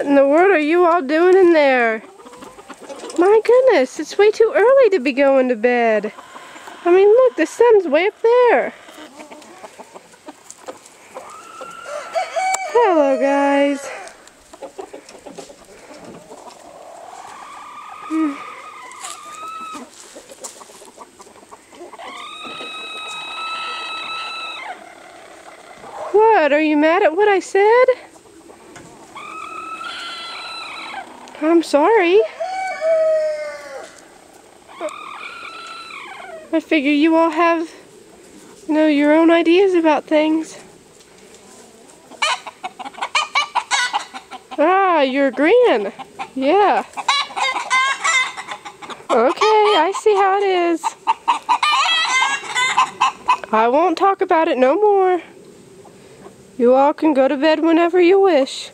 in the world are you all doing in there? My goodness, it's way too early to be going to bed. I mean, look, the sun's way up there. Hello, guys. What? Are you mad at what I said? I'm sorry. I figure you all have, your own ideas about things. Ah, you're agreeing. Yeah. Okay, I see how it is. I won't talk about it no more. You all can go to bed whenever you wish.